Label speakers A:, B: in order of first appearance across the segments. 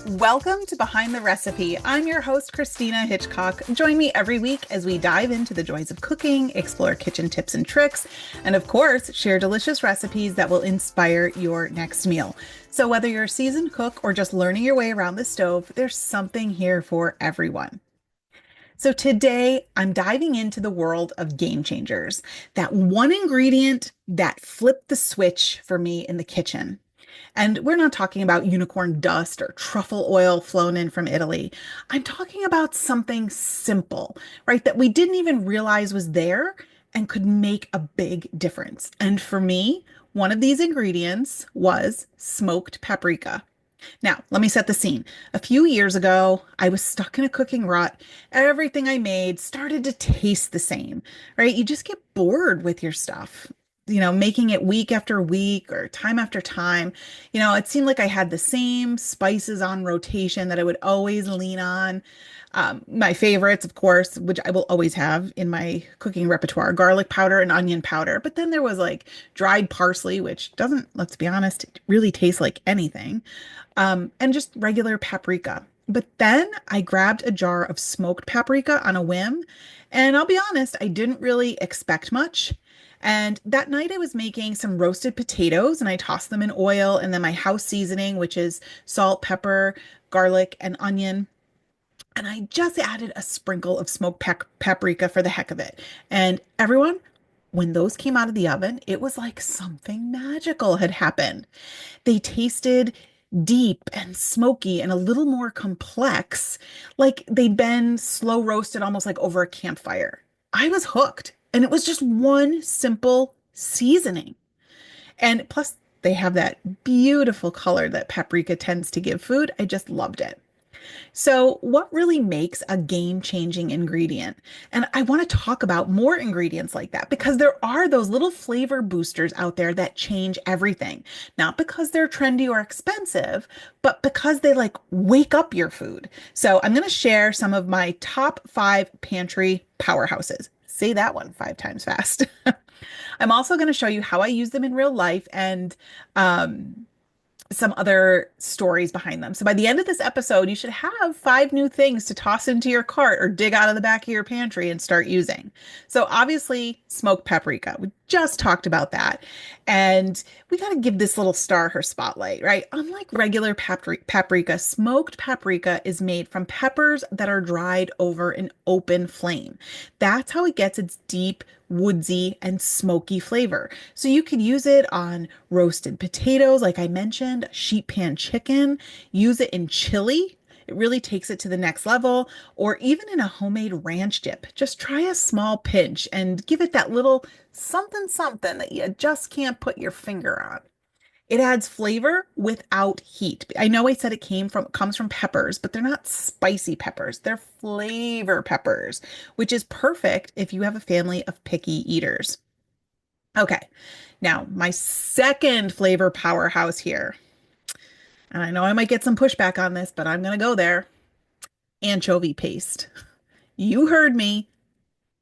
A: Welcome to Behind the Recipe. I'm your host, Christina Hitchcock. Join me every week as we dive into the joys of cooking, explore kitchen tips and tricks, and of course, share delicious recipes that will inspire your next meal. So whether you're a seasoned cook or just learning your way around the stove, there's something here for everyone. So today I'm diving into the world of game changers, that one ingredient that flipped the switch for me in the kitchen. And we're not talking about unicorn dust or truffle oil flown in from Italy. I'm talking about something simple, right? That we didn't even realize was there and could make a big difference. And for me, one of these ingredients was smoked paprika. Now, let me set the scene. A few years ago, I was stuck in a cooking rut. Everything I made started to taste the same, right? You just get bored with your stuff, making it week after week or time after time. It seemed like I had the same spices on rotation that I would always lean on. My favorites, of course, which I will always have in my cooking repertoire, garlic powder and onion powder. But then there was like dried parsley, which doesn't, let's be honest, really taste like anything, and just regular paprika. But then I grabbed a jar of smoked paprika on a whim. And I'll be honest, I didn't really expect much. And that night I was making some roasted potatoes and I tossed them in oil and then my house seasoning, which is salt, pepper, garlic, and onion. And I just added a sprinkle of smoked paprika for the heck of it. And everyone, when those came out of the oven, it was like something magical had happened. They tasted deep and smoky and a little more complex, like they'd been slow roasted almost like over a campfire. I was hooked. And it was just one simple seasoning. And plus, they have that beautiful color that paprika tends to give food. I just loved it. So, what really makes a game-changing ingredient? And I want to talk about more ingredients like that because there are those little flavor boosters out there that change everything. Not because they're trendy or expensive, but because they like wake up your food. So, I'm going to share some of my top 5 pantry powerhouses. Say that one 5 times fast. I'm also going to show you how I use them in real life and some other stories behind them. So by the end of this episode, you should have 5 new things to toss into your cart or dig out of the back of your pantry and start using. So obviously, smoked paprika. We just talked about that. And we got to give this little star her spotlight, right? Unlike regular paprika, smoked paprika is made from peppers that are dried over an open flame. That's how it gets its deep, woodsy, and smoky flavor. So you could use it on roasted potatoes, like I mentioned, sheet pan chicken, use it in chili. It really takes it to the next level, or even in a homemade ranch dip. Just try a small pinch and give it that little something something that you just can't put your finger on. It adds flavor without heat. I know I said comes from peppers, but they're not spicy peppers. They're flavor peppers, which is perfect if you have a family of picky eaters. Okay, now my second flavor powerhouse here. And I know I might get some pushback on this, but I'm going to go there. Anchovy paste. You heard me,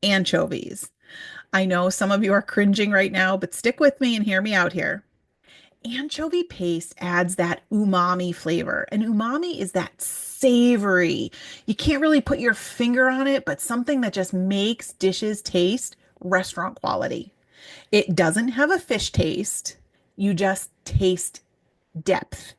A: anchovies. I know some of you are cringing right now, but stick with me and hear me out here. Anchovy paste adds that umami flavor, and umami is that savory. You can't really put your finger on it, but something that just makes dishes taste restaurant quality. It doesn't have a fish taste. You just taste depth.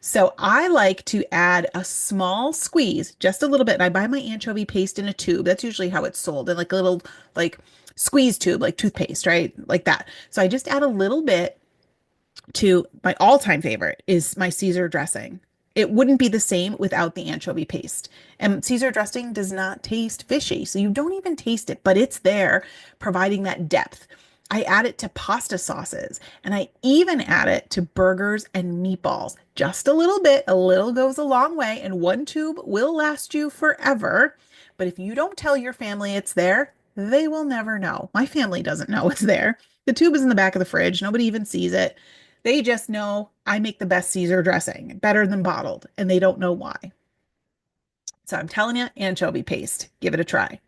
A: So I like to add a small squeeze, just a little bit. And I buy my anchovy paste in a tube. That's usually how it's sold, in like a little like squeeze tube, like toothpaste, right? Like that. So I just add a little bit to my all-time favorite is my Caesar dressing. It wouldn't be the same without the anchovy paste. And Caesar dressing does not taste fishy, so you don't even taste it, but it's there providing that depth. I add it to pasta sauces and I even add it to burgers and meatballs. Just a little bit, a little goes a long way, and one tube will last you forever. But if you don't tell your family it's there, they will never know. My family doesn't know it's there. The tube is in the back of the fridge. Nobody even sees it. They just know I make the best Caesar dressing, better than bottled, and they don't know why. So I'm telling you, anchovy paste, give it a try.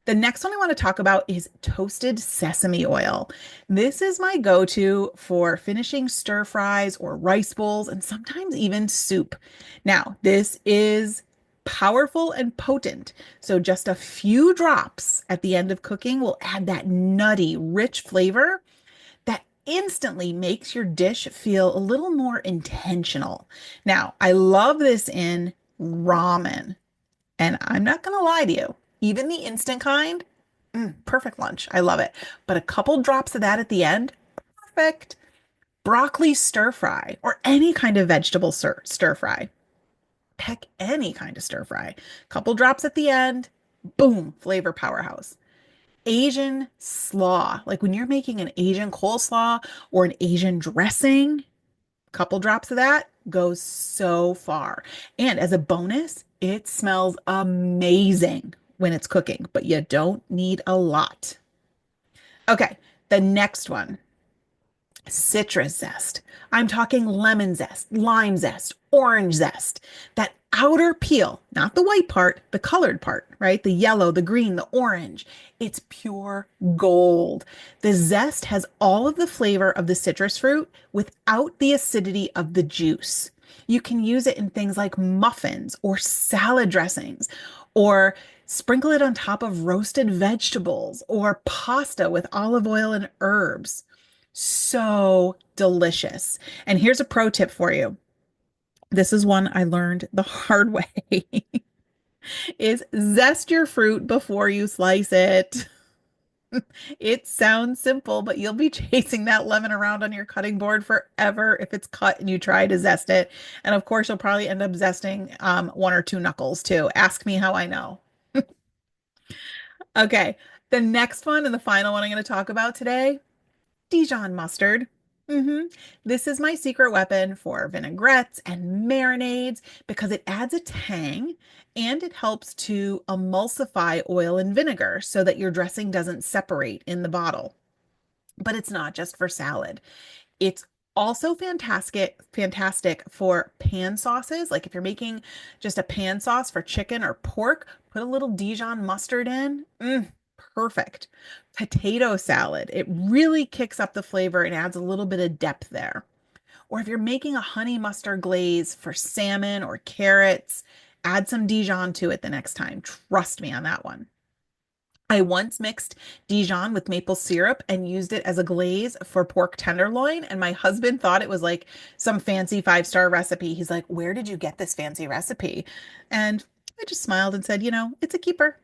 A: The next one I want to talk about is toasted sesame oil. This is my go-to for finishing stir fries or rice bowls and sometimes even soup. Now, this is powerful and potent. So just a few drops at the end of cooking will add that nutty, rich flavor that instantly makes your dish feel a little more intentional. Now, I love this in ramen. And I'm not going to lie to you, even the instant kind, perfect lunch. I love it. But a couple drops of that at the end, perfect. Broccoli stir fry or any kind of vegetable stir fry. Heck, any kind of stir fry. Couple drops at the end, boom, flavor powerhouse. Asian slaw, like when you're making an Asian coleslaw or an Asian dressing, couple drops of that goes so far. And as a bonus, it smells amazing when it's cooking, but you don't need a lot. Okay, the next one, citrus zest. I'm talking lemon zest, lime zest, orange zest. That outer peel, not the white part, the colored part, right? The yellow, the green, the orange. It's pure gold. The zest has all of the flavor of the citrus fruit without the acidity of the juice. You can use it in things like muffins or salad dressings, or sprinkle it on top of roasted vegetables or pasta with olive oil and herbs. So delicious. And here's a pro tip for you. This is one I learned the hard way is zest your fruit before you slice it. It sounds simple, but you'll be chasing that lemon around on your cutting board forever if it's cut and you try to zest it. And of course, you'll probably end up zesting one or two knuckles too. Ask me how I know. Okay, the next one and the final one I'm going to talk about today, Dijon mustard. hmm This is my secret weapon for vinaigrettes and marinades because it adds a tang and it helps to emulsify oil and vinegar so that your dressing doesn't separate in the bottle. But it's not just for salad. It's also fantastic for pan sauces. Like if you're making just a pan sauce for chicken or pork, put a little Dijon mustard in. Perfect. Potato salad. It really kicks up the flavor and adds a little bit of depth there. Or if you're making a honey mustard glaze for salmon or carrots, add some Dijon to it the next time. Trust me on that one. I once mixed Dijon with maple syrup and used it as a glaze for pork tenderloin. And my husband thought it was like some fancy five-star recipe. He's like, "Where did you get this fancy recipe?" And I just smiled and said, it's a keeper.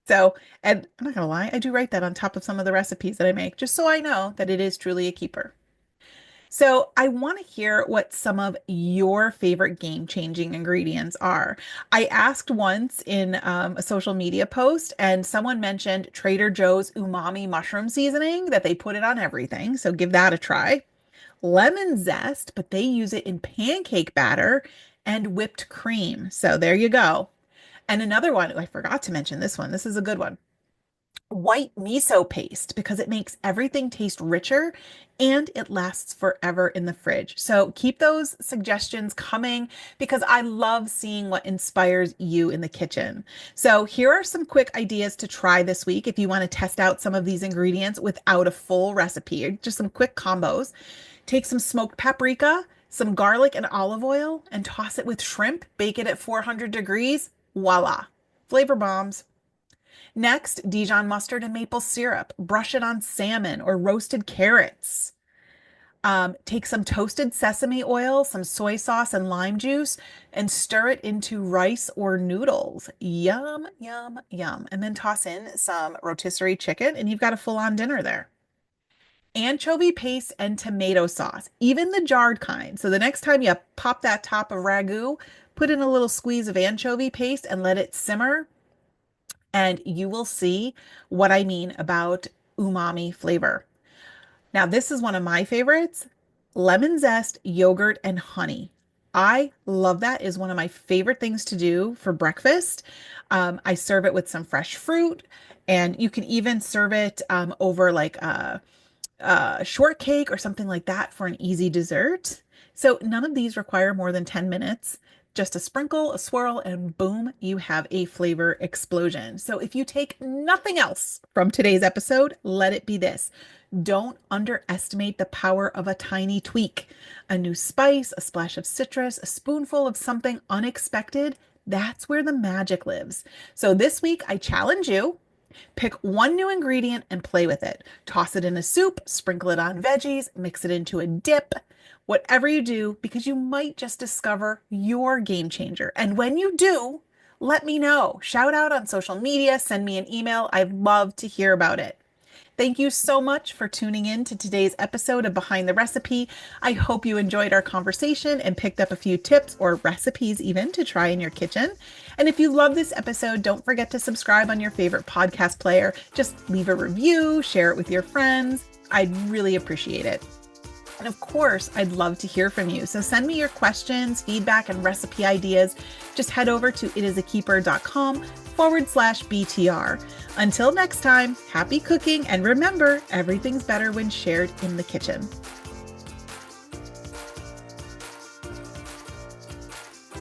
A: So, and I'm not gonna lie, I do write that on top of some of the recipes that I make, just so I know that it is truly a keeper. So I want to hear what some of your favorite game-changing ingredients are. I asked once in a social media post, and someone mentioned Trader Joe's umami mushroom seasoning, that they put it on everything. So give that a try. Lemon zest, but they use it in pancake batter and whipped cream. So there you go. And another one, I forgot to mention this one. This is a good one. White miso paste because it makes everything taste richer and it lasts forever in the fridge. So keep those suggestions coming because I love seeing what inspires you in the kitchen. So here are some quick ideas to try this week if you want to test out some of these ingredients without a full recipe, just some quick combos. Take some smoked paprika, some garlic and olive oil, and toss it with shrimp. Bake it at 400 degrees. Voila, flavor bombs. Next, Dijon mustard and maple syrup. Brush it on salmon or roasted carrots. Take some toasted sesame oil, some soy sauce, and lime juice, and stir it into rice or noodles. Yum, yum, yum. And then toss in some rotisserie chicken, and you've got a full-on dinner there. Anchovy paste and tomato sauce, even the jarred kind. So the next time you pop that top of ragu, put in a little squeeze of anchovy paste and let it simmer, and you will see what I mean about umami flavor. Now, this is one of my favorites, lemon zest, yogurt, and honey. I love that. Is one of my favorite things to do for breakfast. I serve it with some fresh fruit, and you can even serve it over like a shortcake or something like that for an easy dessert. So none of these require more than 10 minutes. Just a sprinkle, a swirl, and boom, you have a flavor explosion. So if you take nothing else from today's episode, let it be this. Don't underestimate the power of a tiny tweak. A new spice, a splash of citrus, a spoonful of something unexpected. That's where the magic lives. So this week, I challenge you. Pick one new ingredient and play with it. Toss it in a soup, sprinkle it on veggies, mix it into a dip. Whatever you do, because you might just discover your game changer. And when you do, let me know. Shout out on social media, send me an email. I'd love to hear about it. Thank you so much for tuning in to today's episode of Behind the Recipe. I hope you enjoyed our conversation and picked up a few tips or recipes even to try in your kitchen. And if you love this episode, don't forget to subscribe on your favorite podcast player. Just leave a review, share it with your friends. I'd really appreciate it. And of course, I'd love to hear from you. So send me your questions, feedback, and recipe ideas. Just head over to itisakeeper.com/BTR. Until next time, happy cooking. And remember, everything's better when shared in the kitchen.